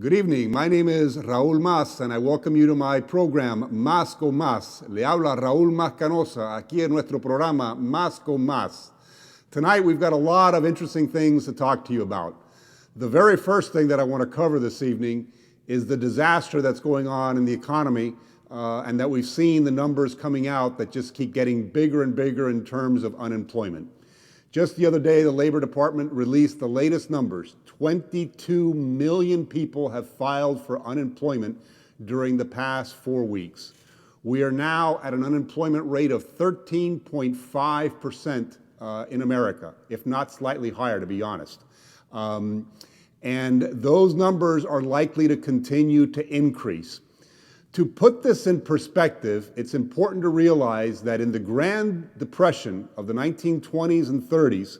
Good evening. My name is Raúl Mas, and I welcome you to my program, Más con Más. Le habla Raúl Mascanosa, aquí en nuestro programa, Más con Más. Tonight, we've got a lot of interesting things to talk to you about. The very first thing that I want to cover this evening is the disaster that's going on in the economy, and that we've seen the numbers coming out that just keep getting bigger and bigger in terms of unemployment. Just the other day, the Labor Department released the latest numbers. 22 million people have filed for unemployment during the past 4 weeks. We are now at an unemployment rate of 13.5% in America, if not slightly higher, to be honest. And those numbers are likely to continue to increase. To put this in perspective, it's important to realize that in the Grand Depression of the 1920s and 30s,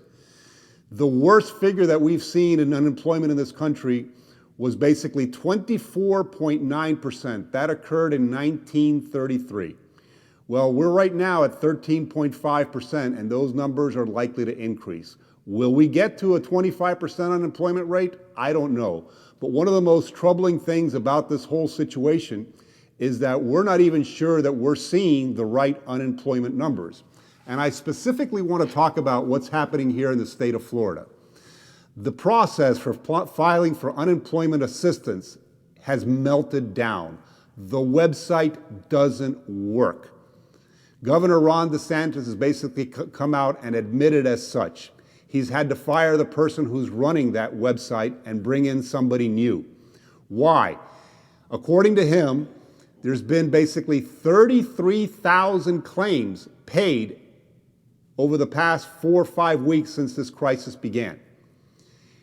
the worst figure that we've seen in unemployment in this country was basically 24.9%. That occurred in 1933. Well, we're right now at 13.5%, and those numbers are likely to increase. Will we get to a 25% unemployment rate? I don't know. But one of the most troubling things about this whole situation is that we're not even sure that we're seeing the right unemployment numbers. And I specifically want to talk about what's happening here in the state of Florida. The process for filing for unemployment assistance has melted down. The website doesn't work. Governor Ron DeSantis has basically come out and admitted as such. He's had to fire the person who's running that website and bring in somebody new. Why? According to him, there's been basically 33,000 claims paid over the past 4 or 5 weeks since this crisis began.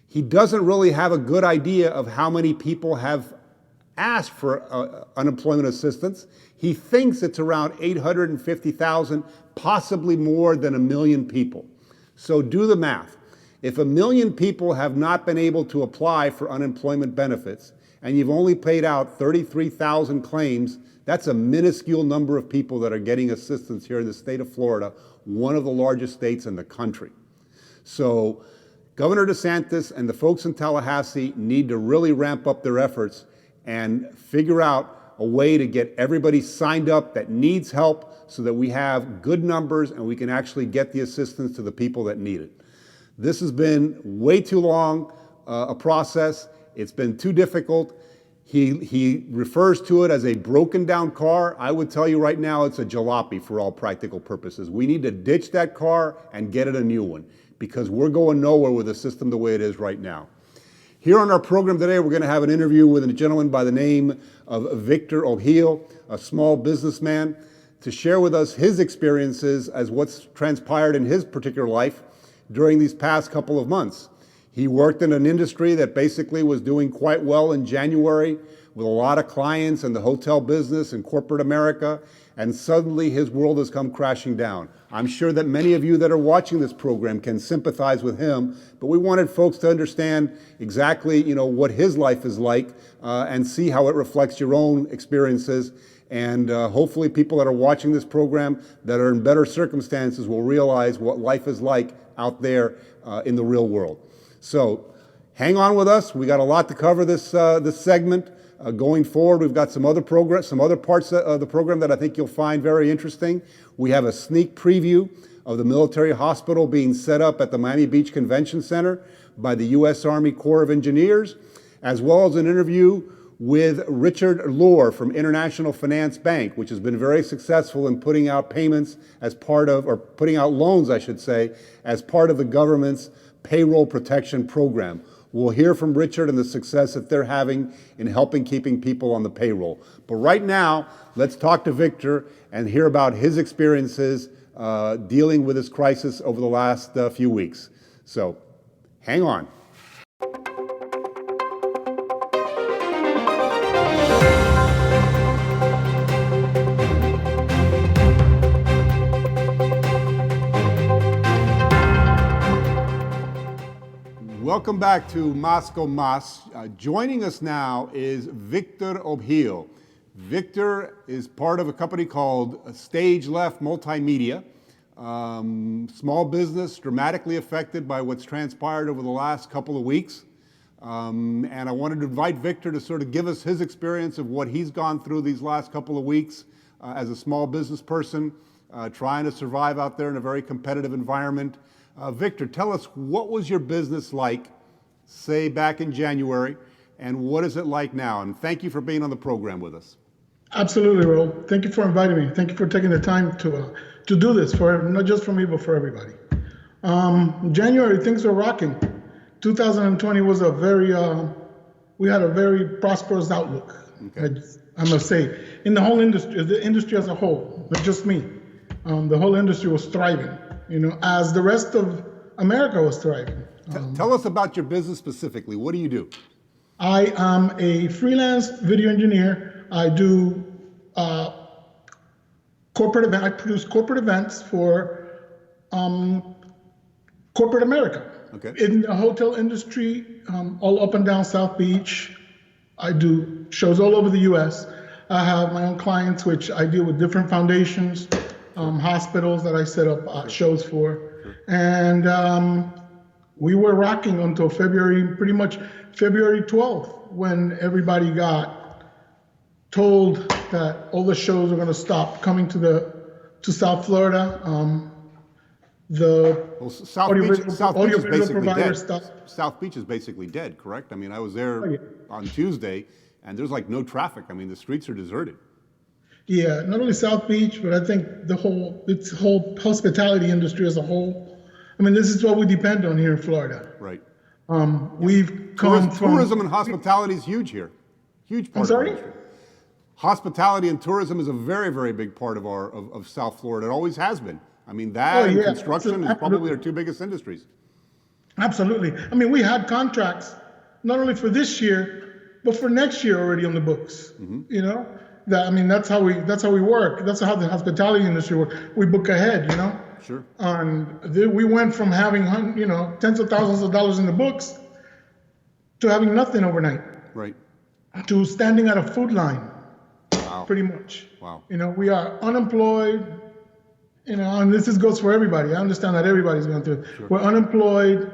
He doesn't really have a good idea of how many people have asked for unemployment assistance. He thinks it's around 850,000, possibly more than 1 million people. So do the math. If 1 million people have not been able to apply for unemployment benefits, and you've only paid out 33,000 claims, that's a minuscule number of people that are getting assistance here in the state of Florida, one of the largest states in the country. So Governor DeSantis and the folks in Tallahassee need to really ramp up their efforts and figure out a way to get everybody signed up that needs help so that we have good numbers and we can actually get the assistance to the people that need it. This has been way too long a process. It's been too difficult. He refers to it as a broken down car. I would tell you right now it's a jalopy for all practical purposes. We need to ditch that car and get it a new one because we're going nowhere with the system the way it is right now. Here on our program today, we're going to have an interview with a gentleman by the name of Victor O'Heal, a small businessman, to share with us his experiences as what's transpired in his particular life during these past couple of months. He worked in an industry that basically was doing quite well in January with a lot of clients in the hotel business and corporate America, and suddenly his world has come crashing down. I'm sure that many of you that are watching this program can sympathize with him, but we wanted folks to understand exactly, what his life is like and see how it reflects your own experiences. And hopefully people that are watching this program that are in better circumstances will realize what life is like out there in the real world. So hang on with us. We got a lot to cover this segment. Going forward, we've got some other parts of the program that I think you'll find very interesting. We have a sneak preview of the military hospital being set up at the Miami Beach Convention Center by the U.S. Army Corps of Engineers, as well as an interview with Richard Lohr from International Finance Bank, which has been very successful in putting out payments as part of, or putting out loans, I should say, as part of the government's payroll protection program. We'll hear from Richard and the success that they're having in helping keeping people on the payroll. But right now, let's talk to Victor and hear about his experiences dealing with this crisis over the last few weeks. So hang on. Welcome back to Más con Más. Joining us now is Victor O'Heal. Victor is part of a company called Stage Left Multimedia. Small business dramatically affected by what's transpired over the last couple of weeks. And I wanted to invite Victor to sort of give us his experience of what he's gone through these last couple of weeks as a small business person, trying to survive out there in a very competitive environment. Victor, tell us, what was your business like, say, back in January, and what is it like now? And thank you for being on the program with us. Absolutely, Raul. Thank you for inviting me. Thank you for taking the time to do this, for not just for me, but for everybody. January, things were rocking. 2020 was we had a very prosperous outlook. Okay. I must say, in the whole industry, the industry as a whole, not just me. The whole industry was thriving, as the rest of America was thriving. Tell us about your business specifically. What do you do? I am a freelance video engineer. I do corporate event. I produce corporate events for corporate America. Okay. In the hotel industry, all up and down South Beach. I do shows all over the U.S. I have my own clients, which I deal with different foundations, hospitals that I set up shows for. And we were rocking until pretty much February 12th, when everybody got told that all the shows are going to stop coming to South Florida. South Beach is basically dead. South Beach is basically dead, correct? I mean, I was there on Tuesday, and there's like no traffic. I mean, the streets are deserted. Yeah, not only South Beach, but I think its whole hospitality industry as a whole. I mean, this is what we depend on here in Florida. Right. We've come from tourism and hospitality is huge here. Huge part of the industry. Hospitality and tourism is a very, very big part of South Florida. It always has been. I mean, that and construction is probably our two biggest industries. Absolutely. I mean, we had contracts not only for this year, but for next year already on the books. Mm-hmm. That's how we work. That's how the hospitality industry works. We book ahead. Sure. And we went from having tens of thousands of dollars in the books to having nothing overnight. Right. To standing at a food line. Wow. Pretty much. Wow. We are unemployed. And this goes for everybody. I understand that everybody's going through it. Sure. We're unemployed.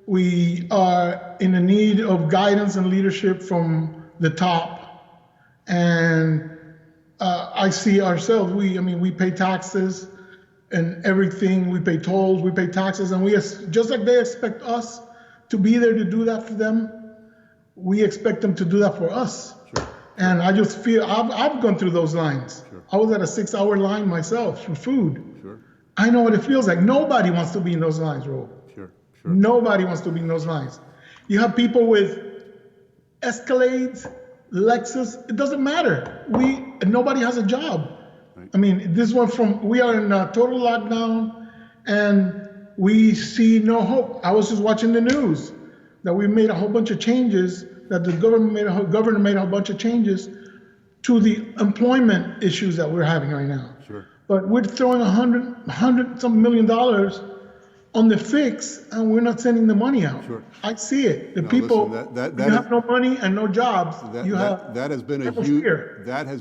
We are in the need of guidance and leadership from the top. And I see ourselves, we pay taxes and everything. We pay tolls, we pay taxes, and just like they expect us to be there to do that for them, we expect them to do that for us. Sure. And I just feel, I've gone through those lines. Sure. I was at a 6-hour line myself for food. Sure. I know what it feels like. Nobody wants to be in those lines, Ro. Sure. Nobody wants to be in those lines. You have people with Escalades, Lexus, it doesn't matter. Nobody has a job. Right. I mean, we are in a total lockdown and we see no hope. I was just watching the news that we made a whole bunch of changes, that the governor made a whole bunch of changes to the employment issues that we're having right now. Sure. But we're throwing $100 million on the fix, and we're not sending the money out. Sure. I see it. The people, you have no money and no jobs. That has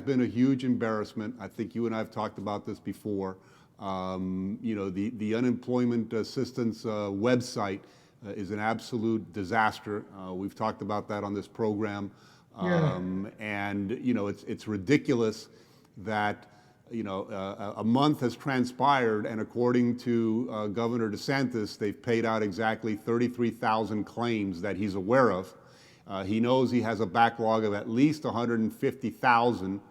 been a huge embarrassment. I think you and I have talked about this before. The unemployment assistance website is an absolute disaster. We've talked about that on this program. And it's ridiculous that a month has transpired, and according to Governor DeSantis, they've paid out exactly 33,000 claims that he's aware of. He knows he has a backlog of at least 850,000,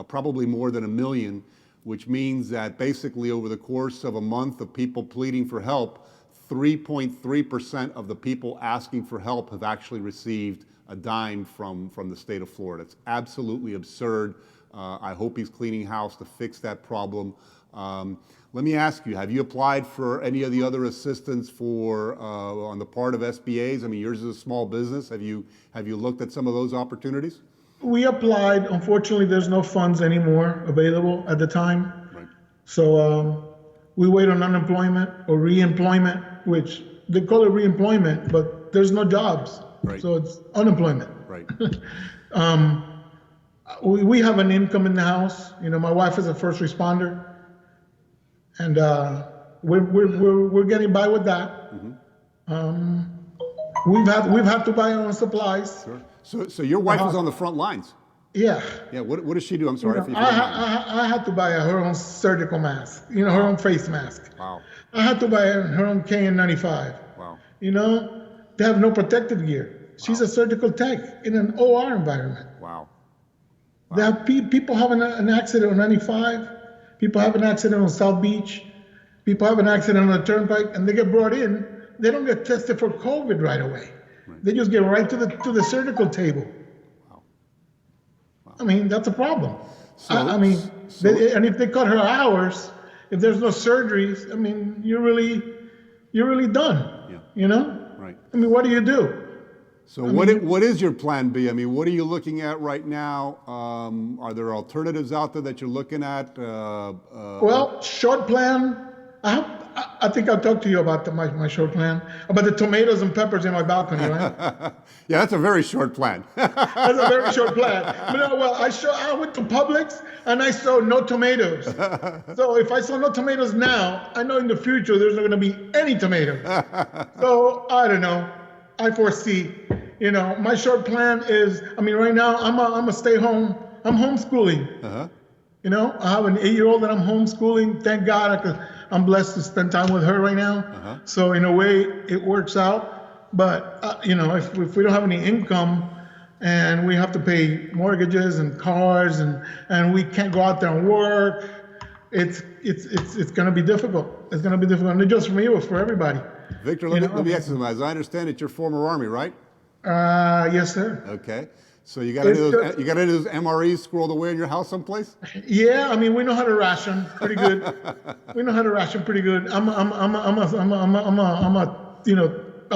probably more than 1 million, which means that basically over the course of a month of people pleading for help, 3.3% of the people asking for help have actually received a dime from the state of Florida. It's absolutely absurd. I hope he's cleaning house to fix that problem. Let me ask you, have you applied for any of the other assistance on the part of SBAs? I mean, yours is a small business. Have you looked at some of those opportunities? We applied. Unfortunately, there's no funds anymore available at the time. Right. So we wait on unemployment or reemployment, which they call it reemployment, but there's no jobs. Right. So it's unemployment. Right. We have an income in the house. My wife is a first responder, and we're getting by with that. Mm-hmm. We've had to buy our own supplies. Sure. So your wife is on the front lines. Yeah. Yeah. What does she do? I'm sorry if you I, don't mind. I had to buy her own surgical mask, her own face mask. Wow. I had to buy her own KN95. Wow. They have no protective gear. She's a surgical tech in an OR environment. Wow. They have people having an accident on 95, people have an accident on South Beach, people have an accident on the turnpike, and they get brought in. They don't get tested for COVID right away. Right. They just get right to the surgical table. Wow. I mean, that's a problem. So- and if they cut her hours, if there's no surgeries, I mean, you're really done. Yeah. Right. I mean, what do you do? So what is your plan B? I mean, what are you looking at right now? Are there alternatives out there that you're looking at? Well, short plan. I think I'll talk to you about my short plan, about the tomatoes and peppers in my balcony, right? Yeah, that's a very short plan. That's a very short plan. I went to Publix and I saw no tomatoes. So if I saw no tomatoes now, I know in the future there's not going to be any tomatoes. So I don't know. I foresee. My short plan is. I mean, right now I'm a stay home. I'm homeschooling. Uh-huh. I have an 8-year-old that I'm homeschooling. Thank God I'm blessed to spend time with her right now. Uh-huh. So in a way, it works out. But if we don't have any income and we have to pay mortgages and cars and we can't go out there and work, it's going to be difficult. It's going to be difficult, not just for me, but for everybody. Victor, let me ask you something. As I understand it, you're former Army, right? Yes, sir. Okay. So you got any of those MREs squirreled away in your house someplace? Yeah, I mean, we know how to ration pretty good. I'm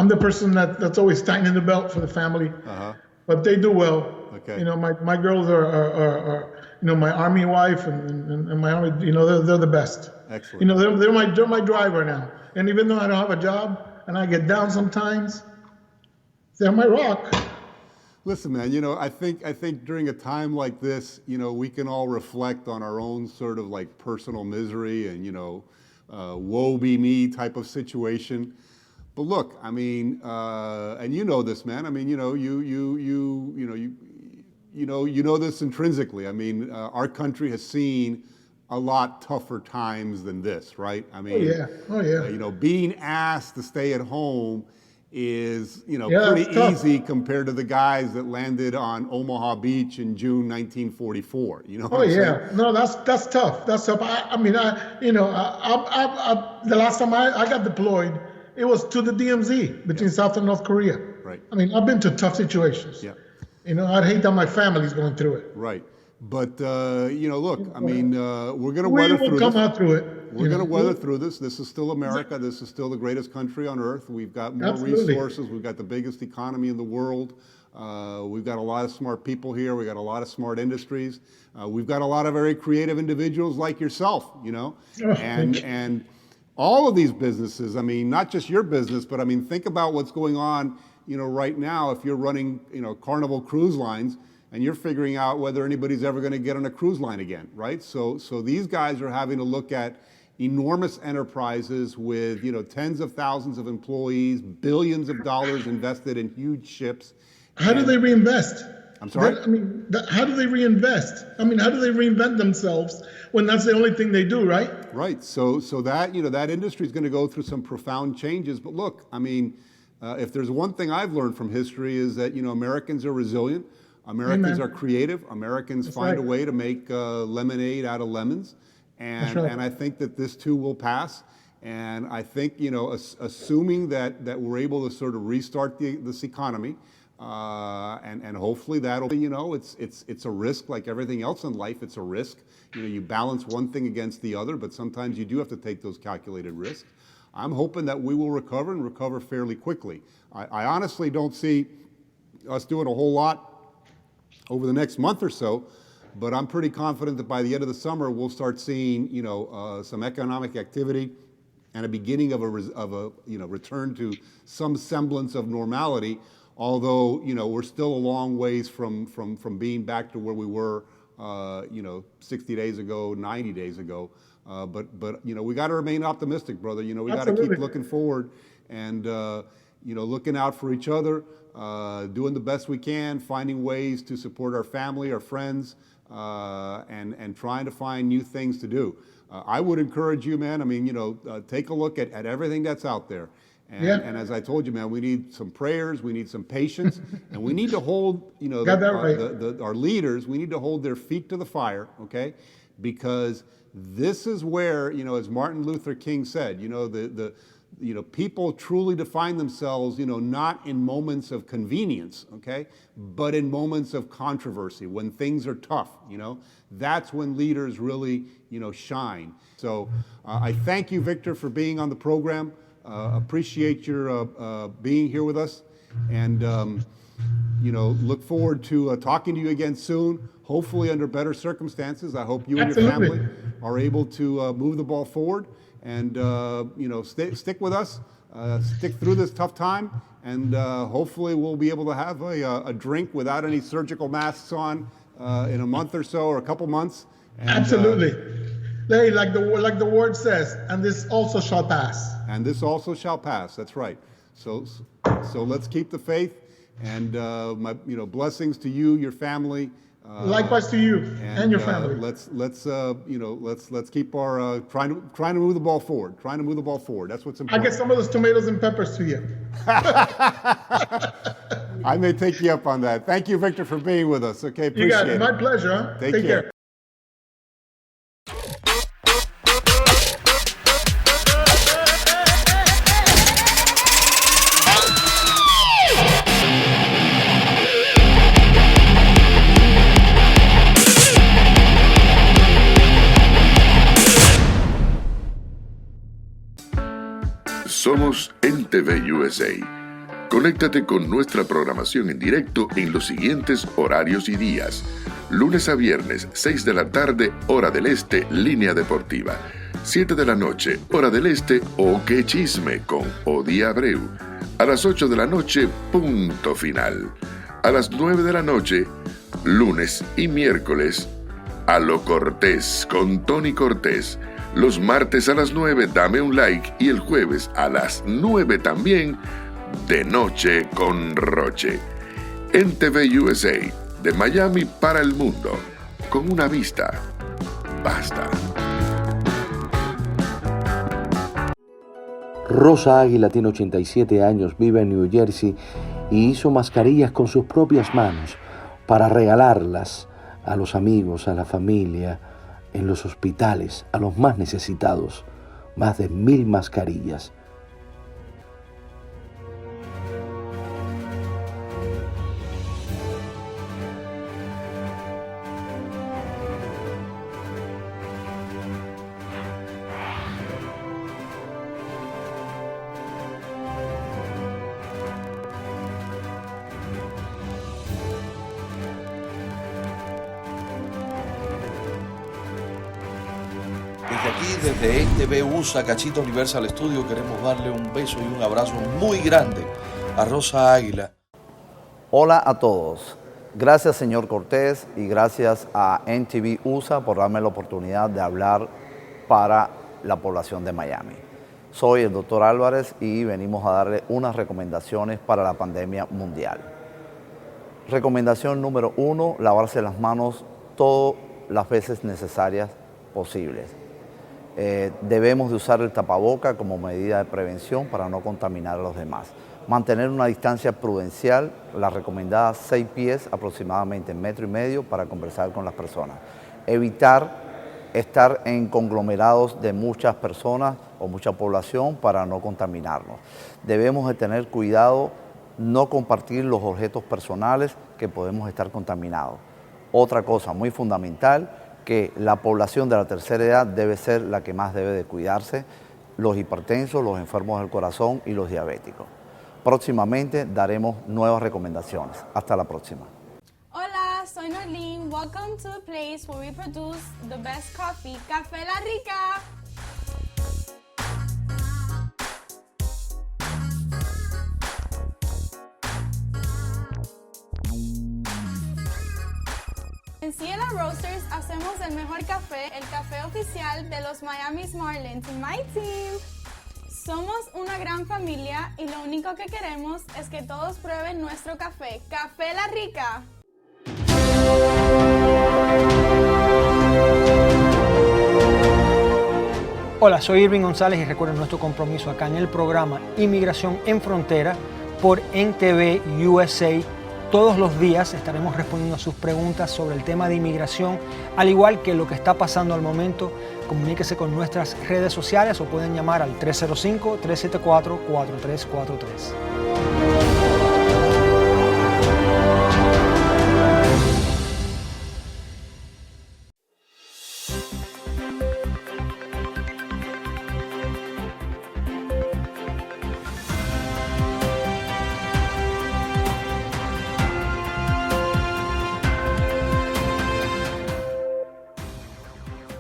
the person that's always tightening the belt for the family. Uh-huh. But they do well. Okay. My girls are my Army wife and my Army, they're the best. Excellent. They're my driver now. And even though I don't have a job and I get down sometimes, they're my rock. Listen, man, I think during a time like this, we can all reflect on our own sort of like personal misery and, woe be me type of situation. But look, I mean, and this, man. I mean, you know this intrinsically. I mean, our country has seen a lot tougher times than this, right? I mean, oh yeah. Being asked to stay at home is, Yeah, pretty it's tough. easy compared to the guys that landed on Omaha Beach in June 1944. You know what Oh I'm yeah, saying? no, that's tough. That's tough. The last time I got deployed, it was to the DMZ between South and North Korea. Right. I mean, I've been to tough situations. Yeah. I'd hate that my family's going through it. Right. But, look, I mean, we're going to We weather will through come this. out through it. We're going to weather through this. This is still America. This is still the greatest country on earth. We've got more Absolutely. resources. We've got the biggest economy in the world. We've got a lot of smart people here. We've got a lot of smart industries. We've got a lot of very creative individuals like yourself, and all of these businesses. I mean, not just your business, but I mean, think about what's going on, right now. If you're running, Carnival Cruise Lines, and you're figuring out whether anybody's ever going to get on a cruise line again, right? So these guys are having to look at enormous enterprises with, tens of thousands of employees, billions of dollars invested in huge ships. How do they reinvest? I'm sorry? How do they reinvest? I mean, how do they reinvent themselves when that's the only thing they do, right? Right. So that, that industry is going to go through some profound changes. But look, I mean, if there's one thing I've learned from history is that, Americans are resilient. Americans are creative. Americans find a way to make lemonade out of lemons. And I think that this too will pass. And I think, assuming that we're able to sort of restart this economy, and hopefully that'll be, it's a risk like everything else in life. It's a risk. You balance one thing against the other, but sometimes you do have to take those calculated risks. I'm hoping that we will recover and recover fairly quickly. I honestly don't see us doing a whole lot over the next month or so, but I'm pretty confident that by the end of the summer we'll start seeing, some economic activity and a beginning of a return to some semblance of normality. Although we're still a long ways from being back to where we were, 60 days ago, 90 days ago. But we got to remain optimistic, brother. We got to keep looking forward, and looking out for each other, doing the best we can, finding ways to support our family, our friends, and trying to find new things to do. I would encourage you, man, take a look at everything that's out there. And as I told you, man, we need some prayers, we need some patience, and we need to hold, our leaders, we need to hold their feet to the fire, okay? Because this is where, as Martin Luther King said, people truly define themselves, not in moments of convenience, okay, but in moments of controversy, when things are tough, that's when leaders really, shine. So I thank you, Victor, for being on the program. Appreciate your being here with us, and look forward to talking to you again soon, hopefully under better circumstances. I hope you and your family are able to move the ball forward. And, stick with us, stick through this tough time, and hopefully we'll be able to have a drink without any surgical masks on in a month or so, or a couple months. And, absolutely. Hey, like the word says, and this also shall pass. And this also shall pass, that's right. So let's keep the faith, and my blessings to you, your family. Likewise to you and your family. Let's keep our trying to move the ball forward. Trying to move the ball forward. That's what's important. I'll get some of those tomatoes and peppers to you. I may take you up on that. Thank you, Victor, for being with us. Okay, appreciate you got it. it. My pleasure. Take care. Somos NTV USA. Conéctate con nuestra programación en directo en los siguientes horarios y días. Lunes a viernes, 6 de la tarde, hora del este, línea deportiva. 7 de la noche, hora del este, O Qué Chisme con Odi Abreu. A las 8 de la noche, punto final. A las 9 de la noche, lunes y miércoles, A lo Cortés con Tony Cortés. Los martes a las 9, dame un like, y el jueves a las 9 también, De Noche con Roche. NTV USA, de Miami para el mundo, con una vista, basta. Rosa Águila tiene 87 años, vive en New Jersey y hizo mascarillas con sus propias manos para regalarlas a los amigos, a la familia, en los hospitales, a los más necesitados. Más de 1000 mascarillas. Desde NTV USA, Cachito Universal Studio, queremos darle un beso y un abrazo muy grande a Rosa Águila. Hola a todos. Gracias, señor Cortés, y gracias a NTV USA por darme la oportunidad de hablar para la población de Miami. Soy el doctor Álvarez y venimos a darle unas recomendaciones para la pandemia mundial. Recomendación número 1, lavarse las manos todas las veces necesarias posibles. Debemos de usar el tapaboca como medida de prevención para no contaminar a los demás. Mantener una distancia prudencial, la recomendada 6 pies, aproximadamente 1,5 metros, para conversar con las personas. Evitar estar en conglomerados de muchas personas o mucha población para no contaminarnos. Debemos de tener cuidado, no compartir los objetos personales que podemos estar contaminados. Otra cosa muy fundamental, que la población de la tercera edad debe ser la que más debe de cuidarse, los hipertensos, los enfermos del corazón y los diabéticos. Próximamente daremos nuevas recomendaciones. Hasta la próxima. Hola, soy Norlene. Welcome to the place where we produce the best coffee, Café La Rica. En Ciela Roasters hacemos el mejor café, el café oficial de los Miami Marlins. My team. Somos una gran familia y lo único que queremos es que todos prueben nuestro café. ¡Café La Rica! Hola, soy Irving González y recuerden nuestro compromiso acá en el programa Inmigración en Frontera por NTV USA. Todos los días estaremos respondiendo a sus preguntas sobre el tema de inmigración, al igual que lo que está pasando al momento. Comuníquese con nuestras redes sociales o pueden llamar al 305-374-4343.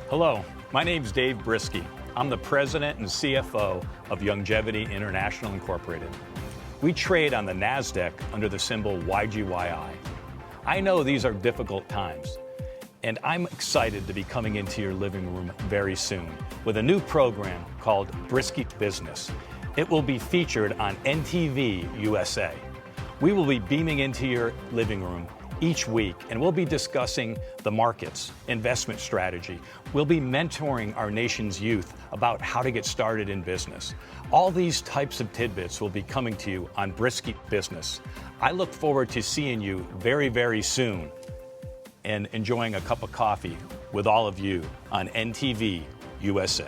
Hello, my name's Dave Brisky. I'm the president and CFO of Longevity International Incorporated. We trade on the NASDAQ under the symbol YGYI. I know these are difficult times, and I'm excited to be coming into your living room very soon with a new program called Brisky Business. It will be featured on NTV USA. We will be beaming into your living room each week, and we'll be discussing the markets, investment strategy. We'll be mentoring our nation's youth about how to get started in business. All these types of tidbits will be coming to you on Brisky Business. I look forward to seeing you very, very soon and enjoying a cup of coffee with all of you on NTV USA.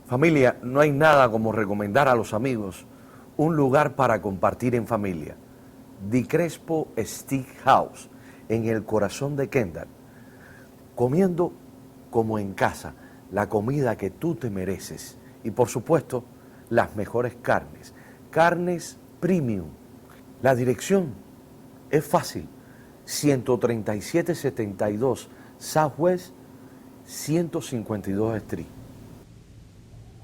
Familia, no hay nada como recomendar a los amigos un lugar para compartir en familia. Di Crespo Steakhouse, en el corazón de Kendall. Comiendo como en casa, la comida que tú te mereces. Y por supuesto, las mejores carnes. Carnes premium. La dirección es fácil. 13772 Southwest 152 Street.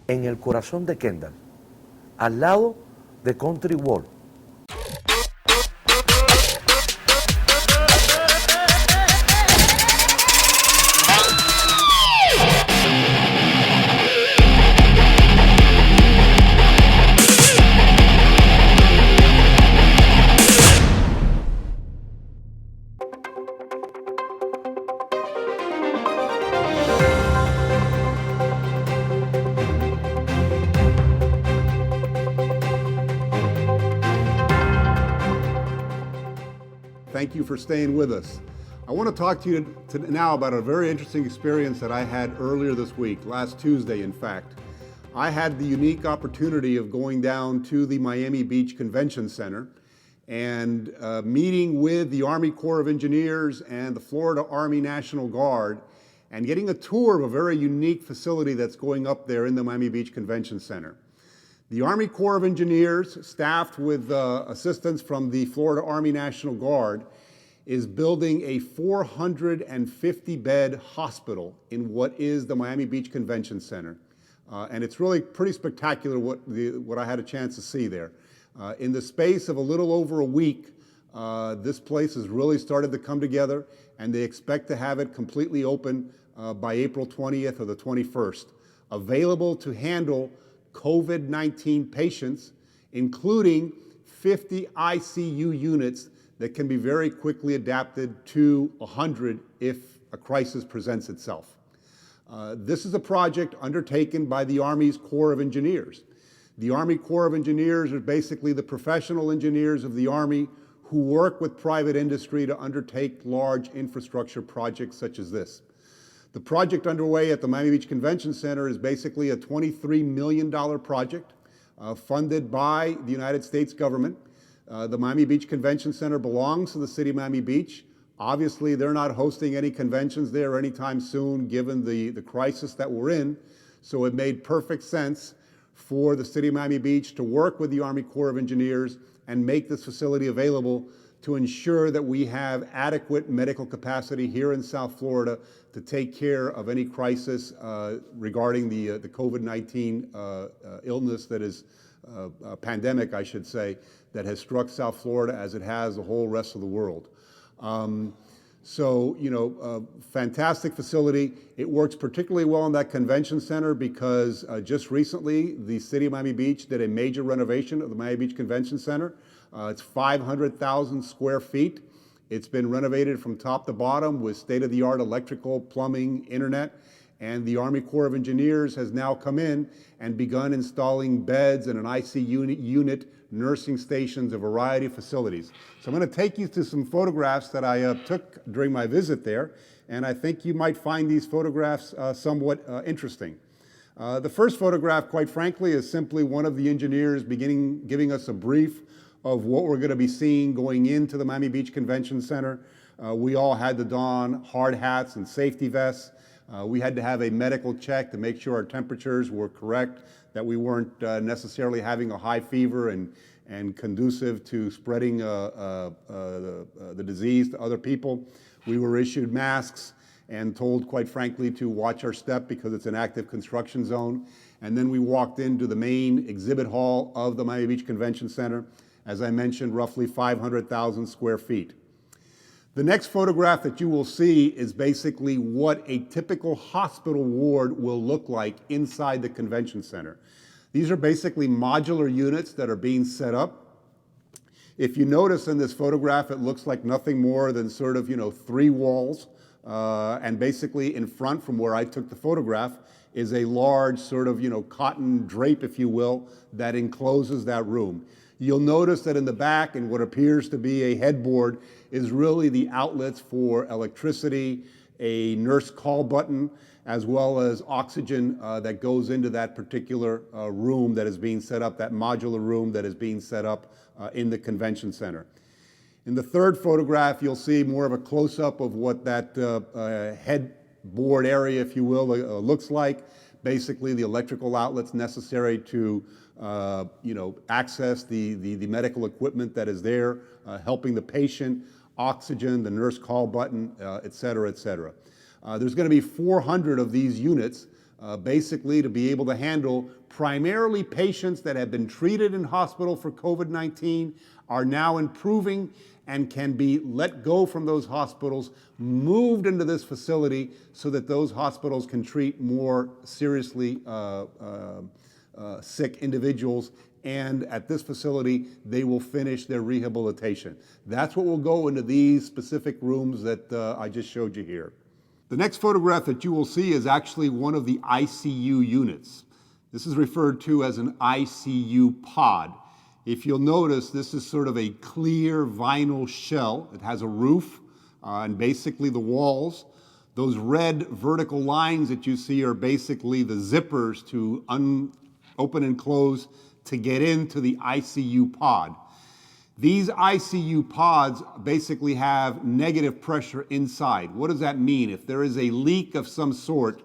En el corazón de Kendall, al lado de Country World. Thank you for staying with us. I want to talk to you now about a very interesting experience that I had earlier this week, last Tuesday, in fact. I had the unique opportunity of going down to the Miami Beach Convention Center and meeting with the Army Corps of Engineers and the Florida Army National Guard and getting a tour of a very unique facility that's going up there in the Miami Beach Convention Center. The Army Corps of Engineers, staffed with assistance from the Florida Army National Guard, is building a 450-bed hospital in what is the Miami Beach Convention Center. And it's really pretty spectacular what I had a chance to see there. In the space of a little over a week, this place has really started to come together, and they expect to have it completely open by April 20th or the 21st, available to handle COVID-19 patients, including 50 ICU units that can be very quickly adapted to 100 if a crisis presents itself. This is a project undertaken by the Army's Corps of Engineers. The Army Corps of Engineers are basically the professional engineers of the Army who work with private industry to undertake large infrastructure projects such as this. The project underway at the Miami Beach Convention Center is basically a $23 million project funded by the United States government. The Miami Beach Convention Center belongs to the city of Miami Beach. Obviously, they're not hosting any conventions there anytime soon, given the crisis that we're in. So it made perfect sense for the city of Miami Beach to work with the Army Corps of Engineers and make this facility available to ensure that we have adequate medical capacity here in South Florida to take care of any crisis regarding the COVID-19 illness that is pandemic, I should say, that has struck South Florida as it has the whole rest of the world. So, fantastic facility. It works particularly well in that convention center because just recently the city of Miami Beach did a major renovation of the Miami Beach Convention Center. It's 500,000 square feet. It's been renovated from top to bottom with state-of-the-art electrical, plumbing, internet, and the Army Corps of Engineers has now come in and begun installing beds and an ICU unit, nursing stations, a variety of facilities. So I'm going to take you to some photographs that I took during my visit there, and I think you might find these photographs somewhat interesting. The first photograph, quite frankly, is simply one of the engineers giving us a brief of what we're going to be seeing going into the Miami Beach Convention Center. We all had to don hard hats and safety vests. We had to have a medical check to make sure our temperatures were correct, that we weren't necessarily having a high fever and conducive to spreading the disease to other people. We were issued masks and told, quite frankly, to watch our step because it's an active construction zone. And then we walked into the main exhibit hall of the Miami Beach Convention Center. As I mentioned, roughly 500,000 square feet. The next photograph that you will see is basically what a typical hospital ward will look like inside the convention center. These are basically modular units that are being set up. If you notice in this photograph, it looks like nothing more than sort of, 3 walls. And basically in front from where I took the photograph is a large sort of, cotton drape, if you will, that encloses that room. You'll notice that in the back, in what appears to be a headboard, is really the outlets for electricity, a nurse call button, as well as oxygen that goes into that particular room that is being set up, that modular room that is being set up in the convention center. In the third photograph, you'll see more of a close-up of what that headboard area, if you will, looks like. Basically, the electrical outlets necessary to access the medical equipment that is there, helping the patient, oxygen, the nurse call button, et cetera, et cetera. There's going to be 400 of these units, basically to be able to handle primarily patients that have been treated in hospital for COVID-19, are now improving and can be let go from those hospitals, moved into this facility so that those hospitals can treat more seriously sick individuals, and at this facility they will finish their rehabilitation. That's what will go into these specific rooms that I just showed you here. The next photograph that you will see is actually one of the ICU units. This is referred to as an ICU pod. If you'll notice, this is sort of a clear vinyl shell. It has a roof and basically the walls. Those red vertical lines that you see are basically the zippers to open and close to get into the ICU pod. These ICU pods basically have negative pressure inside. What does that mean? If there is a leak of some sort,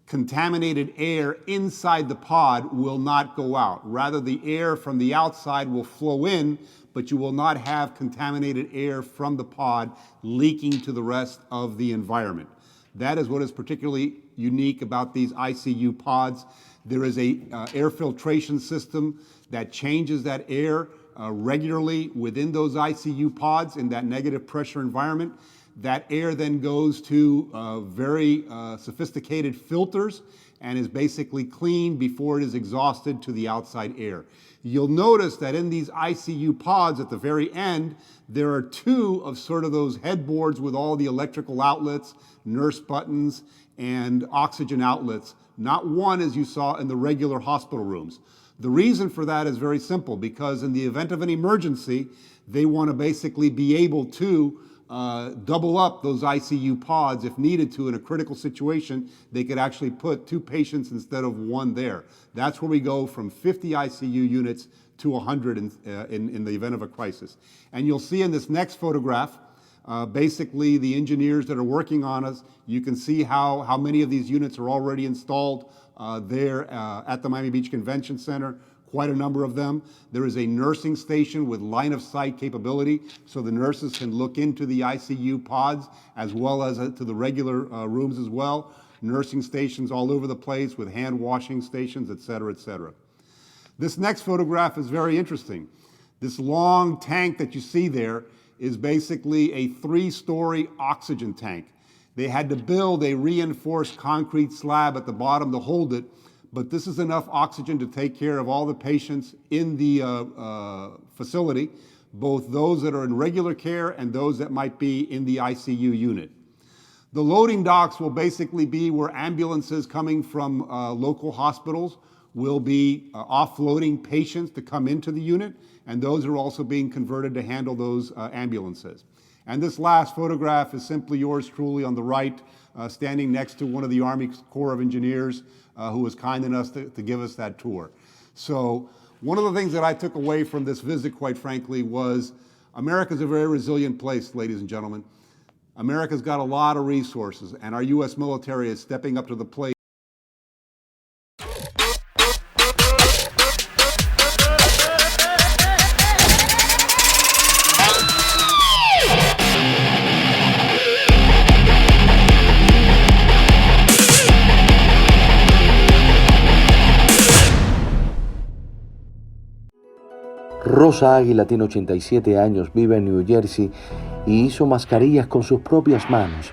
contaminated air inside the pod will not go out. Rather, the air from the outside will flow in, but you will not have contaminated air from the pod leaking to the rest of the environment. That is what is particularly unique about these ICU pods. There is a air filtration system that changes that air regularly within those ICU pods in that negative pressure environment. That air then goes to very sophisticated filters and is basically cleaned before it is exhausted to the outside air. You'll notice that in these ICU pods at the very end, there are 2 of sort of those headboards with all the electrical outlets, nurse buttons, and oxygen outlets, not one as you saw in the regular hospital rooms. The reason for that is very simple, because in the event of an emergency, they want to basically be able to double up those ICU pods if needed to. In a critical situation, they could actually put 2 patients instead of 1 there. That's where we go from 50 ICU units to 100 in the event of a crisis. And you'll see in this next photograph, basically the engineers that are working on us, you can see how many of these units are already installed there at the Miami Beach Convention Center. Quite a number of them. There is a nursing station with line of sight capability, so the nurses can look into the ICU pods as well as to the regular rooms as well. Nursing stations all over the place with hand washing stations, et cetera, et cetera. This next photograph is very interesting. This long tank that you see there is basically a 3-story oxygen tank. They had to build a reinforced concrete slab at the bottom to hold it, but this is enough oxygen to take care of all the patients in the facility, both those that are in regular care and those that might be in the ICU unit. The loading docks will basically be where ambulances coming from local hospitals will be offloading patients to come into the unit, and those are also being converted to handle those ambulances. And this last photograph is simply yours truly on the right, standing next to one of the Army Corps of Engineers who was kind enough to give us that tour. So one of the things that I took away from this visit, quite frankly, was America's a very resilient place, ladies and gentlemen. America's got a lot of resources, and our U.S. military is stepping up to the plate. Rosa Águila tiene 87 años, vive en New Jersey y hizo mascarillas con sus propias manos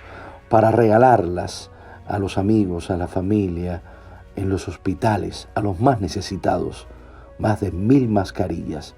para regalarlas a los amigos, a la familia, en los hospitales, a los más necesitados. Más de 1000 mascarillas.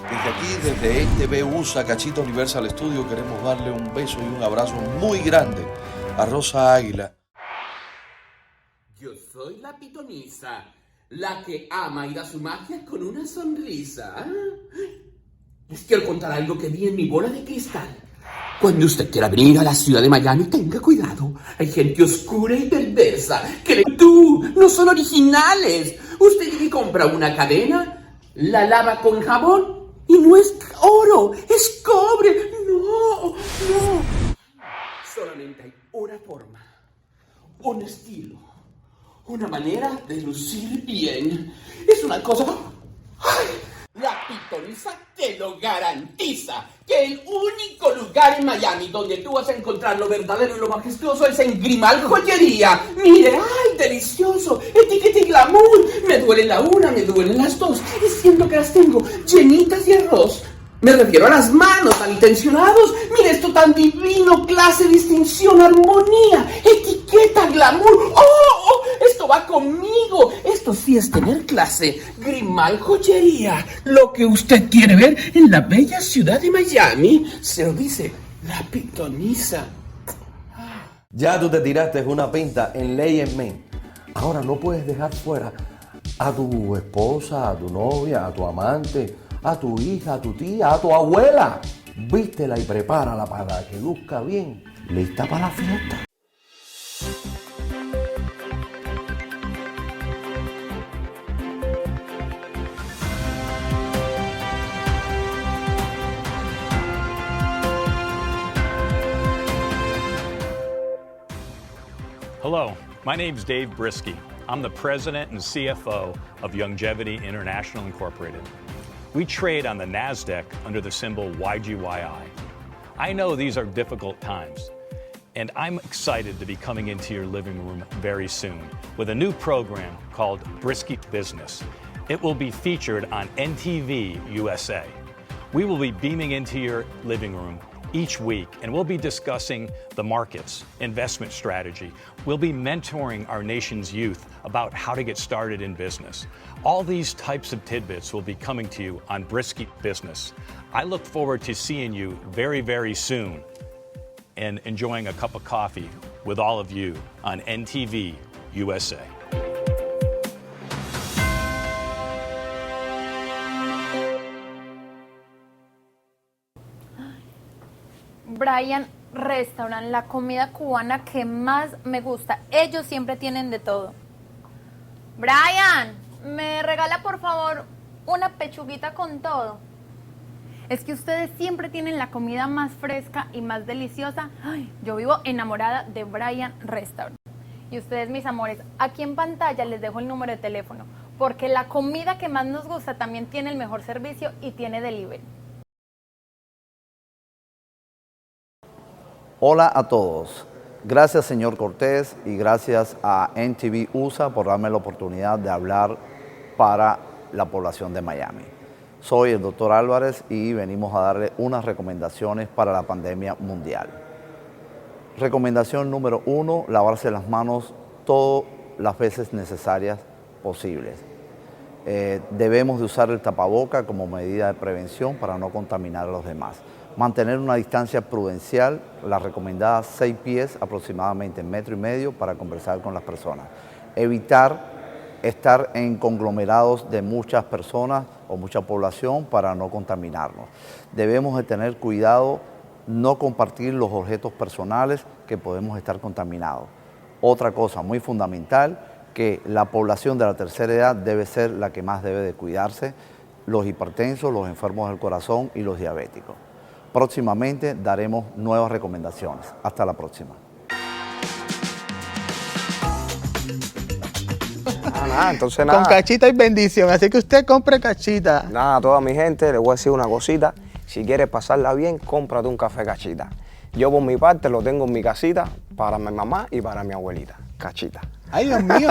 Desde aquí, desde TV USA, Cachito Universal Studio, queremos darle un beso y un abrazo muy grande a Rosa Águila. Yo soy la pitonisa, la que ama ir a su magia con una sonrisa. Les quiero contar algo que vi en mi bola de cristal. Cuando usted quiera venir a la ciudad de Miami, tenga cuidado. Hay gente oscura y perversa que tú no son originales. Usted llega y compra una cadena, la lava con jabón y no es oro, es cobre. No, no. Solamente hay una forma, un estilo, una manera de lucir bien. Es una cosa... ¡Ay! La pitonisa te lo garantiza, que el único lugar en Miami donde tú vas a encontrar lo verdadero y lo majestuoso es en Grimal Joyería. Mire, ¡ay, delicioso! Etiqueta y glamour. Me duele la una, me duelen las dos. Y siento que las tengo llenitas de arroz. Me refiero a las manos, malintencionados. Mire esto tan divino, clase, distinción, armonía, etiqueta, glamour. ¡Oh! Esto va conmigo. Esto sí es tener clase. Grimal Joyería. Lo que usted quiere ver en la bella ciudad de Miami, se lo dice la pitonisa. Ya tú te tiraste una pinta en ley en men. Ahora no puedes dejar fuera a tu esposa, a tu novia, a tu amante, a tu hija, a tu tía, a tu abuela. Vístela y prepárala para que luzca bien, lista para la fiesta. Hello, my name's Dave Brisky. I'm the president and CFO of Longevity International Incorporated. We trade on the NASDAQ under the symbol YGYI. I know these are difficult times, and I'm excited to be coming into your living room very soon with a new program called Brisky Business. It will be featured on NTV USA. We will be beaming into your living room each week, and we'll be discussing the markets, investment strategy. We'll be mentoring our nation's youth about how to get started in business. All these types of tidbits will be coming to you on Brisky Business. I look forward to seeing you very, very soon and enjoying a cup of coffee with all of you on NTV USA. Brian Restaurant, la comida cubana que más me gusta. Ellos siempre tienen de todo. Brian, ¿me regala por favor una pechuguita con todo? Es que ustedes siempre tienen la comida más fresca y más deliciosa. Ay, yo vivo enamorada de Brian Restaurant. Y ustedes, mis amores, aquí en pantalla les dejo el número de teléfono, porque la comida que más nos gusta también tiene el mejor servicio y tiene delivery. Hola a todos. Gracias, señor Cortés, y gracias a NTV USA por darme la oportunidad de hablar para la población de Miami. Soy el doctor Álvarez y venimos a darle unas recomendaciones para la pandemia mundial. Recomendación número 1, lavarse las manos todas las veces necesarias posibles. Debemos de usar el tapaboca como medida de prevención para no contaminar a los demás. Mantener una distancia prudencial, la recomendada 6 pies, aproximadamente 1,5 metros, para conversar con las personas. Evitar estar en conglomerados de muchas personas o mucha población para no contaminarnos. Debemos de tener cuidado, no compartir los objetos personales que podemos estar contaminados. Otra cosa muy fundamental, que la población de la tercera edad debe ser la que más debe de cuidarse, los hipertensos, los enfermos del corazón y los diabéticos. Próximamente daremos nuevas recomendaciones. Hasta la próxima. Entonces nada. Con cachita y bendición, así que usted compre cachita. Nada, a toda mi gente, les voy a decir una cosita. Si quieres pasarla bien, cómprate un café cachita. Yo por mi parte lo tengo en mi casita para mi mamá y para mi abuelita. Cachita. Ay, Dios mío.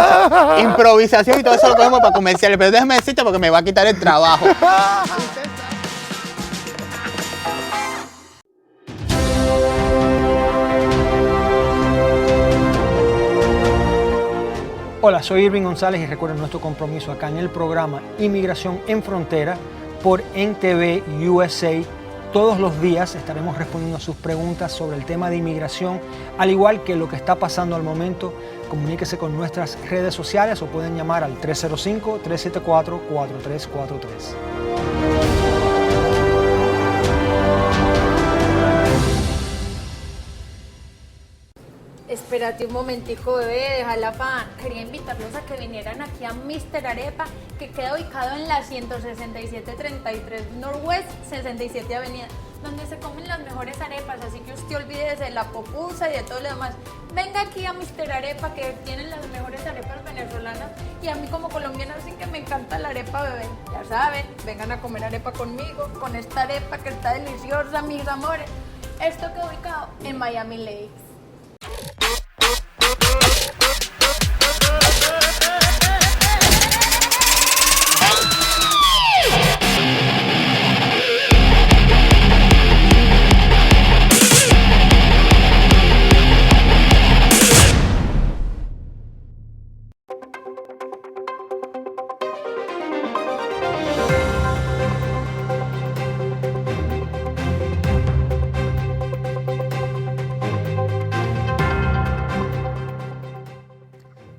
Improvisación y todo eso lo cogemos para comerciales, pero déjame decirte porque me va a quitar el trabajo. Hola, soy Irving González y recuerden nuestro compromiso acá en el programa Inmigración en Frontera por NTV USA. Todos los días estaremos respondiendo a sus preguntas sobre el tema de inmigración, al igual que lo que está pasando al momento. Comuníquese con nuestras redes sociales o pueden llamar al 305-374-4343. Espérate un momentico, bebé, deja el afán. Quería invitarlos a que vinieran aquí a Mr. Arepa, que queda ubicado en la 16733 Northwest 67 Avenida, donde se comen las mejores arepas, así que usted olvídese de la popusa y de todo lo demás. Venga aquí a Mr. Arepa, que tienen las mejores arepas venezolanas, y a mí como colombiana sí que me encanta la arepa, bebé. Ya saben, vengan a comer arepa conmigo, con esta arepa que está deliciosa, mis amores. Esto queda ubicado en Miami Lakes.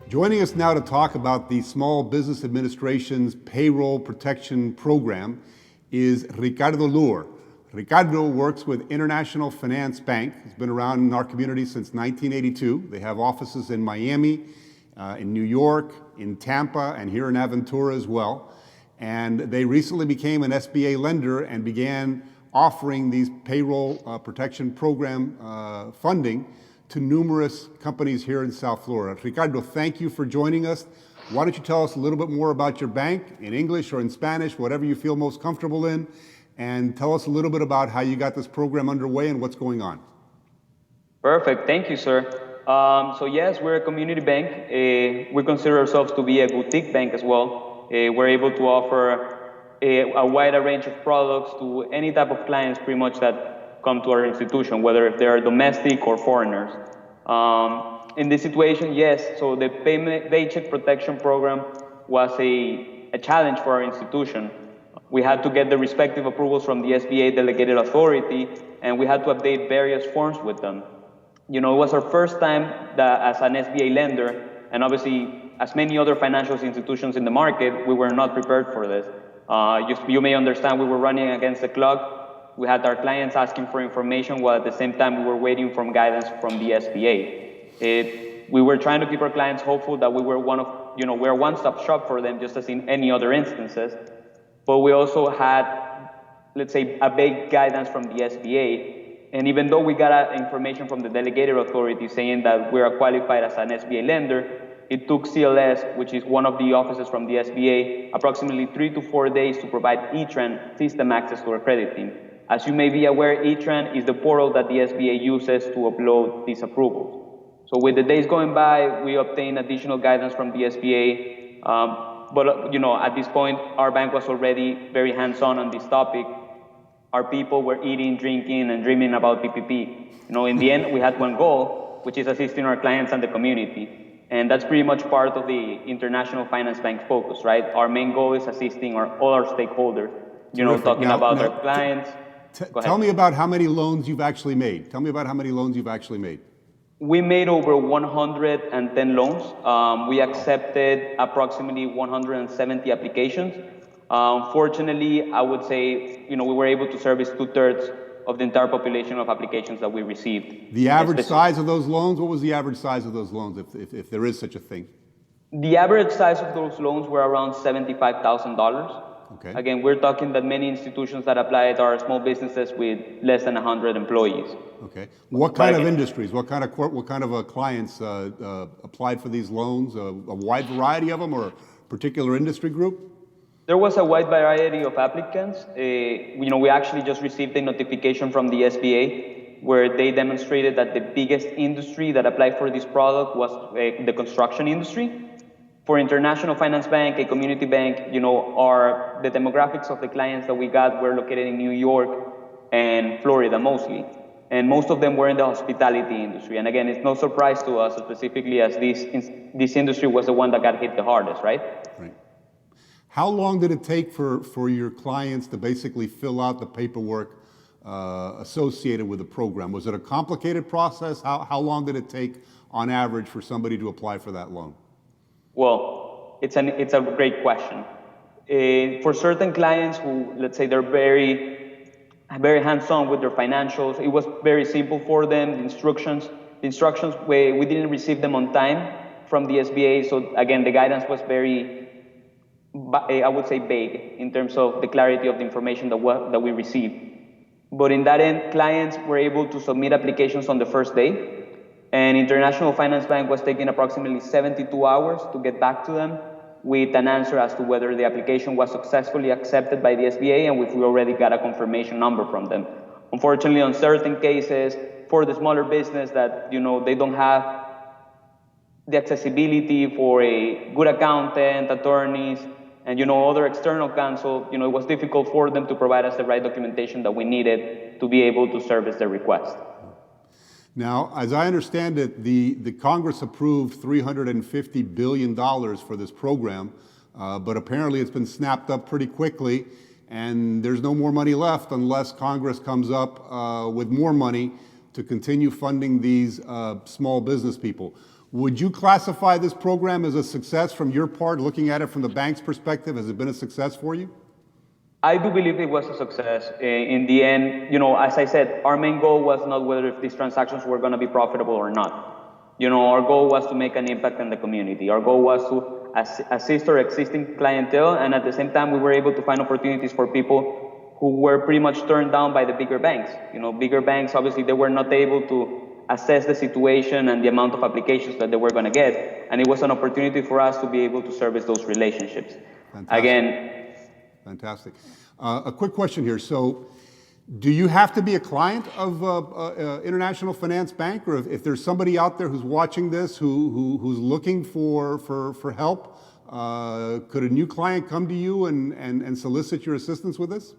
Joining us now to talk about the Small Business Administration's Payroll Protection Program is Ricardo Lure. Ricardo works with International Finance Bank. He's been around in our community since 1982. They have offices in Miami, in New York, in Tampa, and here in Aventura as well. And they recently became an SBA lender and began offering these payroll protection program funding to numerous companies here in South Florida. Ricardo, thank you for joining us. Why don't you tell us a little bit more about your bank in English or in Spanish, whatever you feel most comfortable in, and tell us a little bit about how you got this program underway and what's going on. Perfect. Thank you, sir. So yes, we're a community bank. We consider ourselves to be a boutique bank as well. We're able to offer a wider range of products to any type of clients pretty much that come to our institution, whether if they are domestic or foreigners. In this situation, yes, so the Paycheck Protection Program was a challenge for our institution. We had to get the respective approvals from the SBA delegated authority, and we had to update various forms with them. You know, it was our first time that as an SBA lender, and obviously as many other financial institutions in the market, we were not prepared for this. You may understand we were running against the clock. We had our clients asking for information while at the same time we were waiting for guidance from the SBA. We were trying to keep our clients hopeful that we were we're a one-stop shop for them just as in any other instances. But we also had let's say, a big guidance from the SBA. And even though we got information from the delegated authority saying that we are qualified as an SBA lender, it took CLS, which is one of the offices from the SBA, approximately 3 to 4 days to provide ETRN system access to our credit team. As you may be aware, ETRN is the portal that the SBA uses to upload these approvals. So with the days going by, we obtained additional guidance from the SBA. But at this point, our bank was already very hands-on on this topic. Our people were eating, drinking, and dreaming about PPP. In the end, we had one goal, which is assisting our clients and the community. And that's pretty much part of the International Finance Bank focus, right? Our main goal is assisting all our stakeholders, Terrific. talking Now, about our clients. Tell me about how many loans you've actually made. We made over 110 loans. We accepted approximately 170 applications. Fortunately, I would say, we were able to service 2/3 of the entire population of applications that we received. The average size of those loans, what was the average size of those loans, if there is such a thing? The average size of those loans were around $75,000. Okay. Again, we're talking that many institutions that applied are small businesses with less than 100 employees. Okay. What kind of industries, what kind of clients applied for these loans? A wide variety of them, or a particular industry group? There was a wide variety of applicants. We actually just received a notification from the SBA where they demonstrated that the biggest industry that applied for this product was the construction industry. For International Finance Bank, a community bank, the demographics of the clients that we got were located in New York and Florida mostly. And most of them were in the hospitality industry. And again, it's no surprise to us, specifically as this industry was the one that got hit the hardest, right? Right. How long did it take for your clients to basically fill out the paperwork associated with the program? Was it a complicated process? How long did it take on average for somebody to apply for that loan? Well, it's a great question. For certain clients who, let's say, they're very hands-on with their financials, it was very simple for them. The instructions, we didn't receive them on time from the SBA. So again, the guidance was very, I would say, vague in terms of the clarity of the information that we received. But in that end, clients were able to submit applications on the first day. And International Finance Bank was taking approximately 72 hours to get back to them with an answer as to whether the application was successfully accepted by the SBA and if we already got a confirmation number from them. Unfortunately, on certain cases, for the smaller business that, they don't have the accessibility for a good accountant, attorneys, and, other external counsel, it was difficult for them to provide us the right documentation that we needed to be able to service the request. Now, as I understand it, the Congress approved $350 billion for this program, but apparently it's been snapped up pretty quickly, and there's no more money left unless Congress comes up with more money to continue funding these small business people. Would you classify this program as a success from your part, looking at it from the bank's perspective? Has it been a success for you? I do believe it was a success. In the end, as I said, our main goal was not whether these transactions were going to be profitable or not. Our goal was to make an impact in the community. Our goal was to assist our existing clientele, and at the same time, we were able to find opportunities for people who were pretty much turned down by the bigger banks. Bigger banks, obviously, they were not able to assess the situation and the amount of applications that they were going to get, and it was an opportunity for us to be able to service those relationships. Fantastic. Fantastic. A quick question here. So, do you have to be a client of International Finance Bank, or if there's somebody out there who's watching this who's looking for help, could a new client come to you and solicit your assistance with this?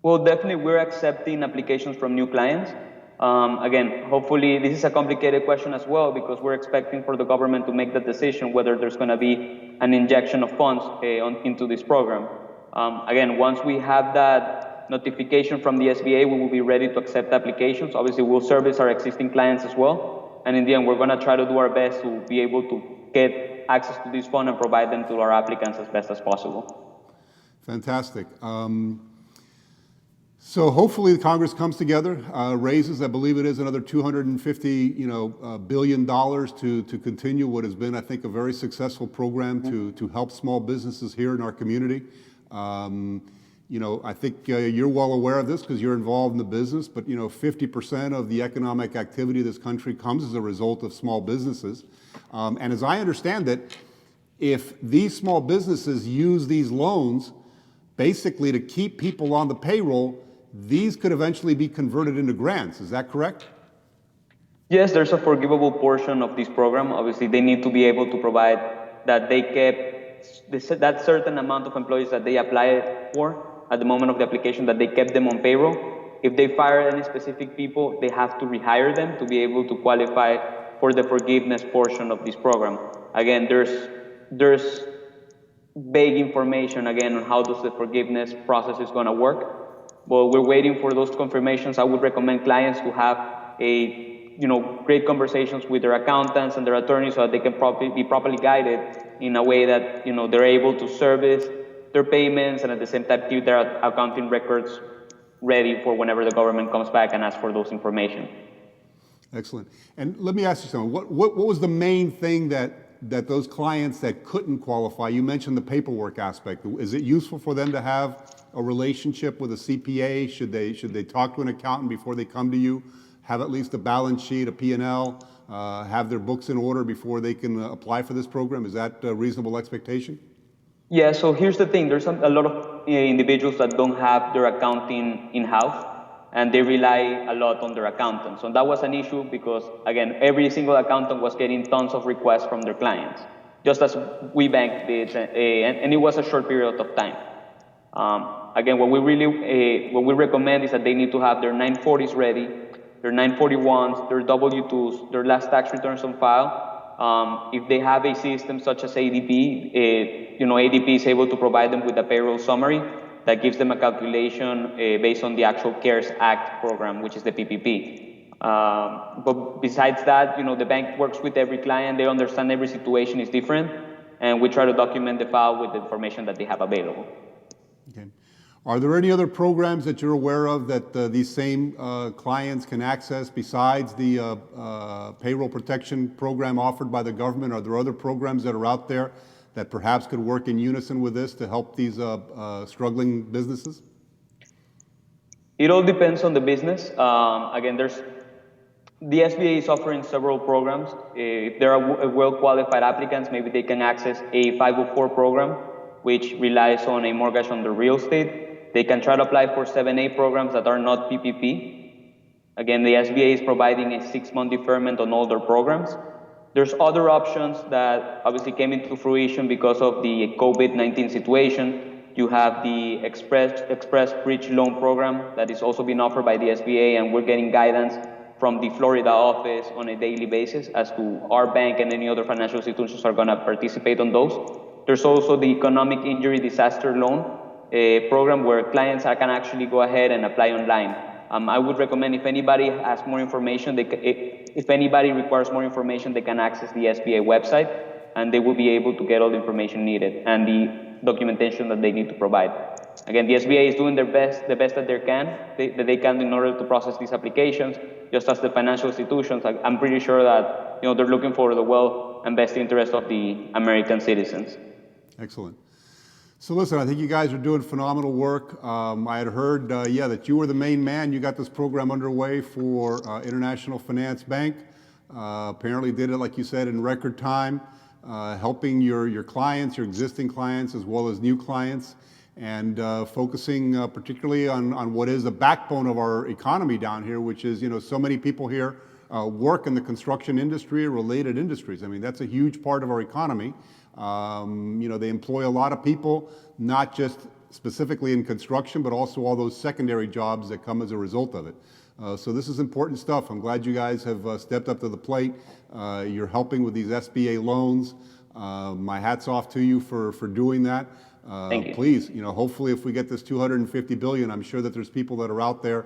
Well, definitely, we're accepting applications from new clients. Again, hopefully, this is a complicated question as well because we're expecting for the government to make the decision whether there's going to be an injection of funds into this program. Again, once we have that notification from the SBA, we will be ready to accept applications. Obviously, we'll service our existing clients as well. And in the end, we're going to try to do our best to be able to get access to this fund and provide them to our applicants as best as possible. Fantastic. So hopefully the Congress comes together, raises, I believe it is, another $250 billion to continue what has been, I think, a very successful program to help small businesses here in our community. I think you're well aware of this because you're involved in the business, but 50% of the economic activity of this country comes as a result of small businesses. And as I understand it, if these small businesses use these loans basically to keep people on the payroll, these could eventually be converted into grants. Is that correct? Yes, there's a forgivable portion of this program. Obviously, they need to be able to provide that they kept that certain amount of employees that they applied for at the moment of the application, that they kept them on payroll. If they fire any specific people, they have to rehire them to be able to qualify for the forgiveness portion of this program. Again, there's vague information again on how does the forgiveness process is going to work. But we're waiting for those confirmations. I would recommend clients to have great conversations with their accountants and their attorneys so that they can be properly guided in a way that they're able to service their payments and at the same time keep their accounting records ready for whenever the government comes back and asks for those information. Excellent. And let me ask you something. What was the main thing that those clients that couldn't qualify, you mentioned the paperwork aspect. Is it useful for them to have a relationship with a CPA? Should they talk to an accountant before they come to you? Have at least a balance sheet, a P&L, have their books in order before they can apply for this program? Is that a reasonable expectation? Yeah, so here's the thing. There's a lot of individuals that don't have their accounting in-house, and they rely a lot on their accountants. So that was an issue because, again, every single accountant was getting tons of requests from their clients, just as we bank did, and it was a short period of time. Again, what we recommend is that they need to have their 940s ready, their 941s, their W-2s, their last tax returns on file. If they have a system such as ADP, ADP is able to provide them with a payroll summary that gives them a calculation based on the actual CARES Act program, which is the PPP. But besides that, the bank works with every client. They understand every situation is different, and we try to document the file with the information that they have available. Okay. Are there any other programs that you're aware of that these same clients can access besides the payroll protection program offered by the government? Are there other programs that are out there that perhaps could work in unison with this to help these struggling businesses? It all depends on the business. Again, the SBA is offering several programs. If there are well-qualified applicants, maybe they can access a 504 program, which relies on a mortgage on the real estate. They can try to apply for 7A programs that are not PPP. Again, the SBA is providing a 6-month deferment on all their programs. There's other options that obviously came into fruition because of the COVID-19 situation. You have the Express Bridge Loan Program that is also being offered by the SBA, and we're getting guidance from the Florida office on a daily basis as to our bank and any other financial institutions are going to participate on those. There's also the Economic Injury Disaster Loan program where clients can actually go ahead and apply online. I would recommend if anybody has more information, if anybody requires more information, they can access the SBA website and they will be able to get all the information needed and the documentation that they need to provide. Again, the SBA is doing the best that they can in order to process these applications, just as the financial institutions. I'm pretty sure that they're looking for the well and best interest of the American citizens. Excellent. So listen, I think you guys are doing phenomenal work. I had heard, that you were the main man. You got this program underway for International Finance Bank. Apparently did it, like you said, in record time, helping your clients, your existing clients, as well as new clients, and focusing particularly on what is the backbone of our economy down here, which is, so many people here work in the construction industry or related industries. I mean, that's a huge part of our economy. They employ a lot of people, not just specifically in construction, but also all those secondary jobs that come as a result of it. So this is important stuff. I'm glad you guys have stepped up to the plate. You're helping with these SBA loans. My hat's off to you for doing that. Thank you. Please, hopefully if we get this $250 billion, I'm sure that there's people that are out there,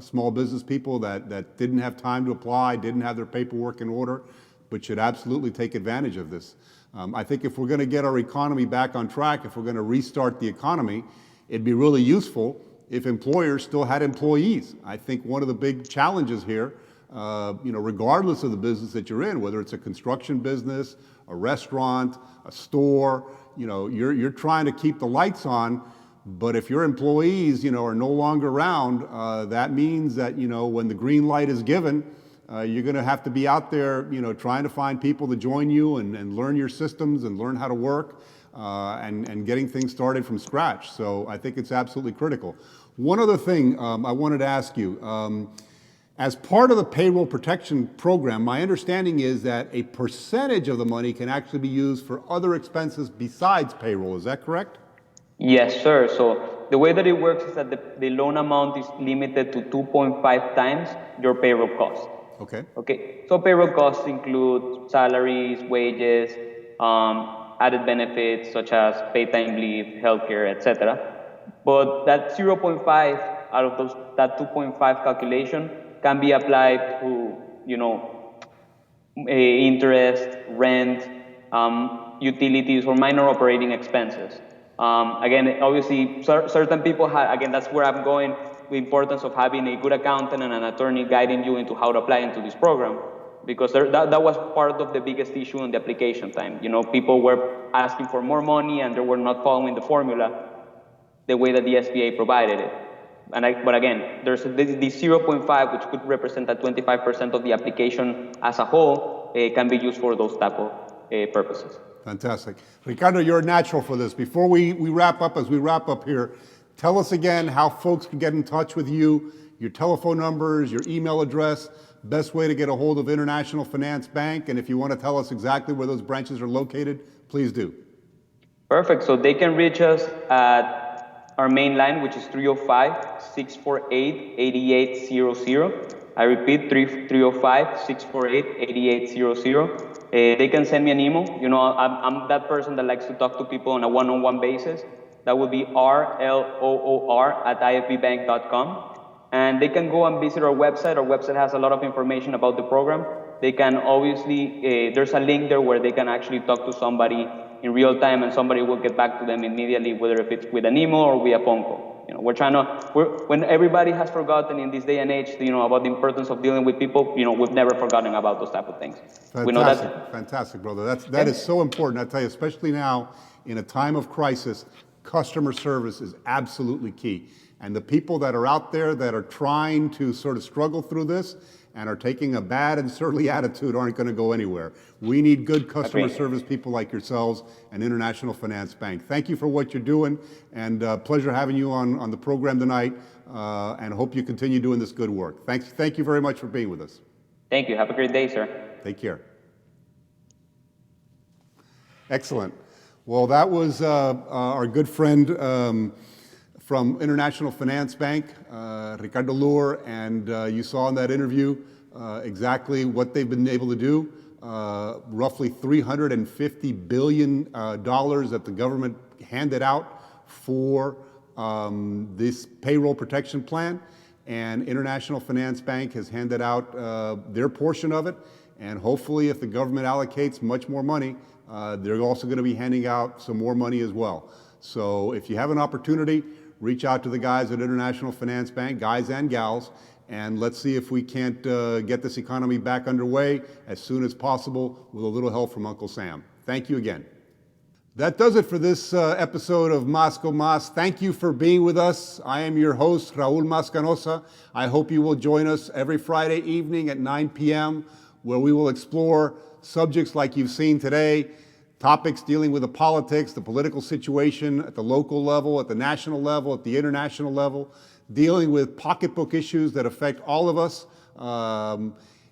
small business people that didn't have time to apply, didn't have their paperwork in order, but should absolutely take advantage of this. I think if we're going to get our economy back on track, if we're going to restart the economy, it'd be really useful if employers still had employees. I think one of the big challenges here, regardless of the business that you're in, whether it's a construction business, a restaurant, a store, you're trying to keep the lights on, But if your employees, are no longer around, that means that, when the green light is given, you're going to have to be out there, trying to find people to join you and learn your systems and learn how to work and getting things started from scratch. So I think it's absolutely critical. One other thing I wanted to ask you. As part of the payroll protection program, my understanding is that a percentage of the money can actually be used for other expenses besides payroll. Is that correct? Yes, sir. So the way that it works is that the loan amount is limited to 2.5 times your payroll cost. Okay. Okay. So payroll costs include salaries, wages, added benefits such as paid time leave, healthcare, etc. But that 0.5 out of that 2.5 calculation can be applied to, interest, rent, utilities, or minor operating expenses. Again, obviously, certain people again, that's where I'm going, the importance of having a good accountant and an attorney guiding you into how to apply into this program, because that was part of the biggest issue in the application time. People were asking for more money and they were not following the formula the way that the SBA provided it. But again, there's the 0.5, which could represent that 25% of the application as a whole, can be used for those type of purposes. Fantastic. Ricardo, you're a natural for this. Before we wrap up, as we wrap up here, tell us again how folks can get in touch with you, your telephone numbers, your email address, best way to get a hold of International Finance Bank, and if you want to tell us exactly where those branches are located, please do. Perfect. So they can reach us at our main line, which is 305-648-8800. I repeat, 305-648-8800. They can send me an email. I'm that person that likes to talk to people on a one-on-one basis. That would be rloor@ifbbank.com. And they can go and visit our website. Our website has a lot of information about the program. They can obviously, there's a link there where they can actually talk to somebody in real time, and somebody will get back to them immediately, whether if it's with an email or via phone call. When everybody has forgotten in this day and age, about the importance of dealing with people, we've never forgotten about those type of things. Fantastic, we know that. Fantastic, brother. That is so important. I tell you, especially now in a time of crisis, customer service is absolutely key. And the people that are out there that are trying to sort of struggle through this and are taking a bad and surly attitude aren't going to go anywhere. We need good customer service people like yourselves and International Finance Bank. Thank you for what you're doing, and pleasure having you on the program tonight, and hope you continue doing this good work. Thank you very much for being with us. Thank you. Have a great day, sir. Take care. Excellent. Well, that was our good friend from International Finance Bank, Ricardo Loor, and you saw in that interview exactly what they've been able to do. Roughly $350 billion that the government handed out for this payroll protection plan, and International Finance Bank has handed out their portion of it, and hopefully if the government allocates much more money, they're also going to be handing out some more money as well. So if you have an opportunity, reach out to the guys at International Finance Bank, guys and gals, and let's see if we can't get this economy back underway as soon as possible with a little help from Uncle Sam. Thank you again. That does it for this episode of Mas con Mas. Thank you for being with us. I am your host, Raul Mascanosa. I hope you will join us every Friday evening at 9 p.m., where we will explore subjects like you've seen today, topics dealing with the politics, the political situation at the local level, at the national level, at the international level, dealing with pocketbook issues that affect all of us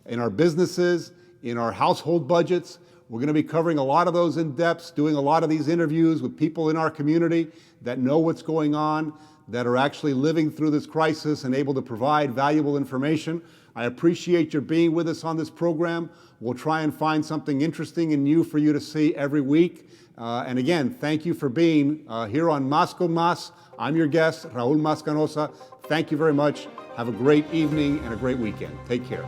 in our businesses, in our household budgets. We're going to be covering a lot of those in depth, doing a lot of these interviews with people in our community that know what's going on, that are actually living through this crisis and able to provide valuable information. I appreciate your being with us on this program. We'll try and find something interesting and new for you to see every week. And again, thank you for being here on Mas con Mas. I'm your guest, Raul Mascanosa. Thank you very much. Have a great evening and a great weekend. Take care.